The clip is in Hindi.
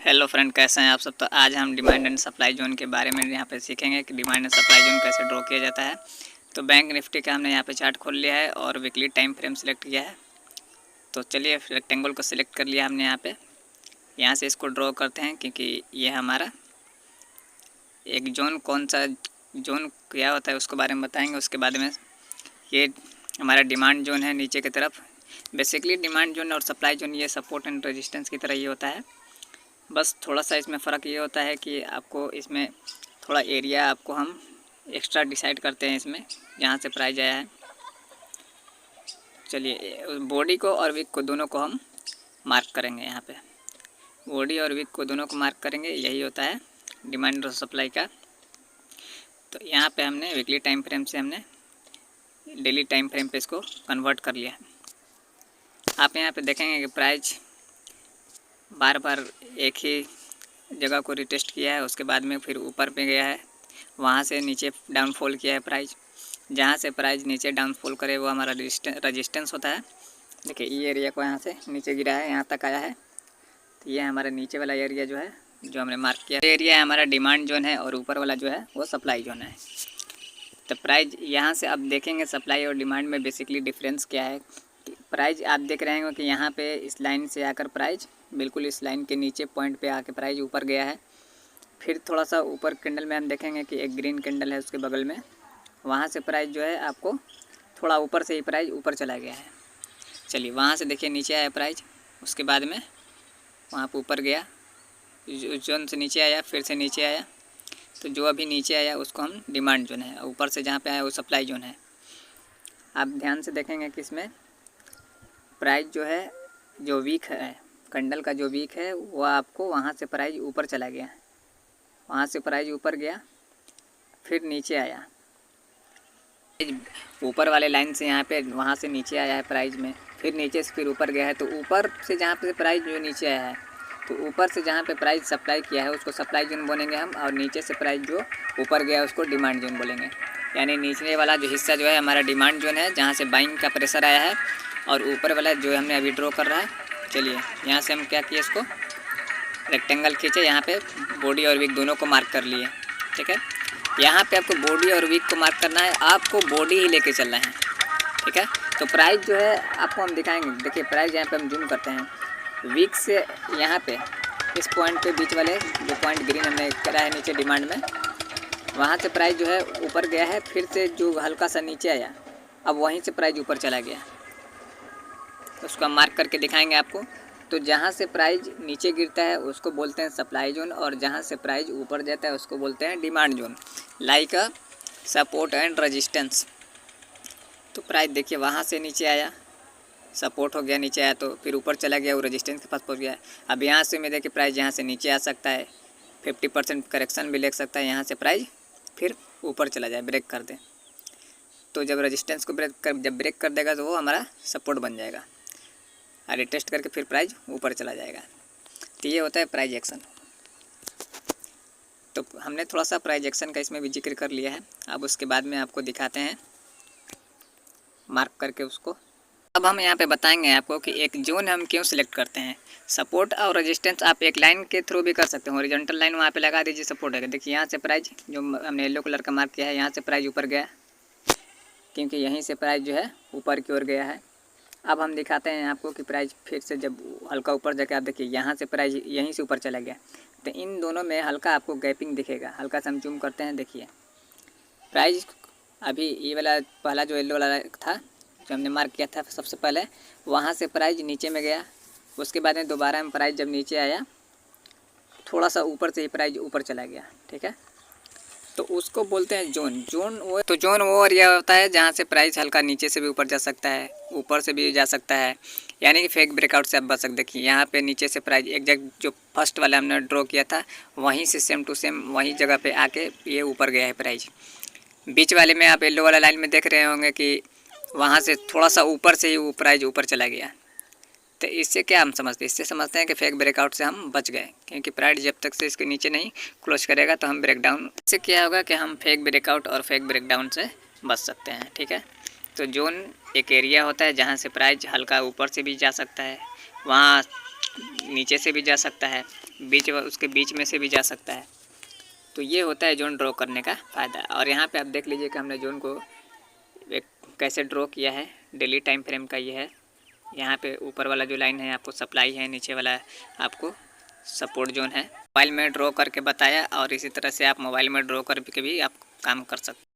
हेलो फ्रेंड, कैसे हैं आप सब। तो आज हम डिमांड एंड सप्लाई जोन के बारे में यहाँ पे सीखेंगे कि डिमांड एंड सप्लाई जोन कैसे ड्रॉ किया जाता है। तो बैंक निफ्टी का हमने यहाँ पे चार्ट खोल लिया है और वीकली टाइम फ्रेम सिलेक्ट किया है। तो चलिए रेक्टेंगल को सिलेक्ट कर लिया हमने यहाँ से इसको ड्रॉ करते हैं, क्योंकि ये हमारा एक जोन, कौन सा जोन क्या होता है उसके बारे में बताएँगे। उसके बाद में ये हमारा डिमांड जोन है नीचे की तरफ। बेसिकली डिमांड जोन और सप्लाई जोन ये सपोर्ट एंड रेजिस्टेंस की तरह ही होता है। बस थोड़ा सा इसमें फ़र्क ये होता है कि आपको इसमें थोड़ा एरिया आपको हम एक्स्ट्रा डिसाइड करते हैं इसमें, जहाँ से प्राइस आया है। चलिए बॉडी को और विक को दोनों को हम मार्क करेंगे। यहाँ पे बॉडी और विक को दोनों को मार्क करेंगे, यही होता है डिमांड और सप्लाई का। तो यहाँ पे हमने वीकली टाइम फ्रेम से हमने डेली टाइम फ्रेम पे इसको कन्वर्ट कर लिया है। आप यहाँ पे देखेंगे कि प्राइस बार बार एक ही जगह को रिटेस्ट किया है, उसके बाद में फिर ऊपर पे गया है, वहाँ से नीचे डाउनफॉल किया है प्राइस। जहाँ से प्राइस नीचे डाउनफॉल करे वो हमारा रजिस्टेंस होता है। देखिए ये एरिया को यहाँ से नीचे गिरा है, यहाँ तक आया है। तो ये हमारा नीचे वाला एरिया जो है, जो हमने मार्क किया एरिया है, हमारा डिमांड जोन है, और ऊपर वाला जो है वो सप्लाई जोन है। तो प्राइस यहाँ से अब देखेंगे सप्लाई और डिमांड में बेसिकली डिफरेंस क्या है। प्राइस आप देख रहे हैं कि यहाँ पे इस लाइन से आकर प्राइस बिल्कुल इस लाइन के नीचे पॉइंट पे आके प्राइस ऊपर गया है। फिर थोड़ा सा ऊपर कैंडल में हम देखेंगे कि एक ग्रीन कैंडल है उसके बगल में, वहाँ से प्राइस जो है आपको थोड़ा ऊपर से ही प्राइस ऊपर चला गया है। चलिए वहाँ से देखिए नीचे आया प्राइस, उसके बाद में वहाँ पर ऊपर गया, जोन से नीचे आया, फिर से नीचे आया। तो जो अभी नीचे आया उसको हम डिमांड जोन है, ऊपर से जहाँ पे आया वो सप्लाई जोन है। आप ध्यान से देखेंगे कि इसमें प्राइस जो है, जो वीक है कैंडल का, जो वीक है वो आपको वहाँ से प्राइस ऊपर चला गया, वहाँ से प्राइस ऊपर गया, फिर नीचे आया, ऊपर वाले लाइन से यहाँ पे वहाँ से नीचे आया है प्राइस में, फिर नीचे से फिर ऊपर गया है। तो ऊपर से जहाँ पे प्राइस जो नीचे आया है, तो ऊपर से जहाँ पे प्राइस सप्लाई किया है उसको सप्लाई जोन बोलेंगे हम, और नीचे से प्राइस जो ऊपर गया है उसको डिमांड जोन बोलेंगे। यानी नीचे वाला जो हिस्सा जो है हमारा डिमांड जोन है, जहाँ से बाइंग का प्रेशर आया है, और ऊपर वाला जो हमने अभी ड्रॉ कर रहा है। चलिए यहाँ से हम क्या किए, इसको रेक्टेंगल खींचे, यहाँ पे बॉडी और वीक दोनों को मार्क कर लिए। ठीक है, यहाँ पे आपको बॉडी और वीक को मार्क करना है, आपको बॉडी ही लेके चलना है। ठीक है, तो प्राइस जो है आपको हम दिखाएंगे। देखिए प्राइस यहाँ पे हम जूम करते हैं, वीक से यहाँ पे इस पॉइंट पे बीच वाले जो पॉइंट ग्रीन हमने करा है नीचे डिमांड में, वहाँ से प्राइस जो है ऊपर गया है, फिर से जो हल्का सा नीचे आया, अब वहीं से प्राइस ऊपर चला गया। उसको हम मार्क करके दिखाएंगे आपको। तो जहाँ से प्राइस नीचे गिरता है उसको बोलते हैं सप्लाई जोन, और जहाँ से प्राइस ऊपर जाता है उसको बोलते हैं demand zone, like a support and resistance. तो प्राइस देखिए वहाँ से नीचे आया, सपोर्ट हो गया, नीचे आया, तो फिर ऊपर चला गया, वो रेजिस्टेंस के पास पहुँच गया। अब यहाँ से उम्मीद है कि प्राइस यहाँ से नीचे आ सकता है, 50% करेक्शन भी ले सकता है, यहाँ से प्राइस फिर ऊपर चला जाए, ब्रेक कर दे। तो जब रेजिस्टेंस को ब्रेक कर देगा तो वो हमारा सपोर्ट बन जाएगा, और रिटेस्ट करके फिर प्राइस ऊपर चला जाएगा। तो ये होता है प्राइस एक्शन। तो हमने थोड़ा सा प्राइस एक्शन का इसमें भी जिक्र कर लिया है। अब उसके बाद में आपको दिखाते हैं मार्क करके उसको। अब हम यहाँ पे बताएंगे आपको कि एक जोन हम क्यों सिलेक्ट करते हैं। सपोर्ट और रेजिस्टेंस आप एक लाइन के थ्रू भी कर सकते हैं, हॉरिजॉन्टल लाइन वहाँ पे लगा दीजिए, सपोर्ट है। देखिए यहाँ से प्राइस जो हमने येलो कलर का मार्क किया है, यहाँ से प्राइस ऊपर गया, क्योंकि यहीं से प्राइस जो है ऊपर की ओर गया है। अब हम दिखाते हैं आपको कि प्राइस फिर से जब हल्का ऊपर जाके आप देखिए यहाँ से प्राइस यहीं से ऊपर चला गया, तो इन दोनों में हल्का आपको गैपिंग दिखेगा। हल्का सा हम जूम करते हैं, देखिए प्राइस अभी ये वाला पहला जो येलो वाला था जो हमने मार्क किया था सबसे पहले, वहाँ से प्राइस नीचे में गया, उसके बाद में दोबारा में प्राइस जब नीचे आया, थोड़ा सा ऊपर से ही प्राइस ऊपर चला गया। ठीक है, तो उसको बोलते हैं जोन। जोन वो एरिया होता है जहाँ से प्राइस हल्का नीचे से भी ऊपर जा सकता है, ऊपर से भी जा सकता है, यानी कि फेक ब्रेकआउट से आप बच सकते। देखिए यहाँ पे नीचे से प्राइस एग्जैक्ट जो फर्स्ट वाला हमने ड्रॉ किया था वहीं से सेम टू सेम वहीं जगह पे आके ये ऊपर गया है प्राइस। बीच वाले में आप येलो वाला लाइन में देख रहे होंगे कि वहाँ से थोड़ा सा ऊपर से ही वो प्राइस ऊपर चला गया। तो इससे क्या हम समझते हैं, इससे समझते हैं कि फेक ब्रेकआउट से हम बच गए, क्योंकि प्राइस जब तक से इसके नीचे नहीं क्लोज करेगा तो हम ब्रेकडाउन। इससे क्या होगा कि हम फेक ब्रेकआउट और फेक ब्रेकडाउन से बच सकते हैं। ठीक है, तो जोन एक एरिया होता है जहाँ से प्राइस हल्का ऊपर से भी जा सकता है, वहाँ नीचे से भी जा सकता है, उसके बीच में से भी जा सकता है। तो ये होता है जोन ड्रॉ करने का फ़ायदा। और यहाँ पे आप देख लीजिए कि हमने जोन को एक कैसे ड्रॉ किया है। डेली टाइम फ्रेम का ये है। यहाँ पे ऊपर वाला जो लाइन है आपको सप्लाई है, नीचे वाला आपको सपोर्ट जोन है। मोबाइल में ड्रॉ करके बताया और इसी तरह से आप मोबाइल में ड्रॉ करके भी आप काम कर सकते हैं।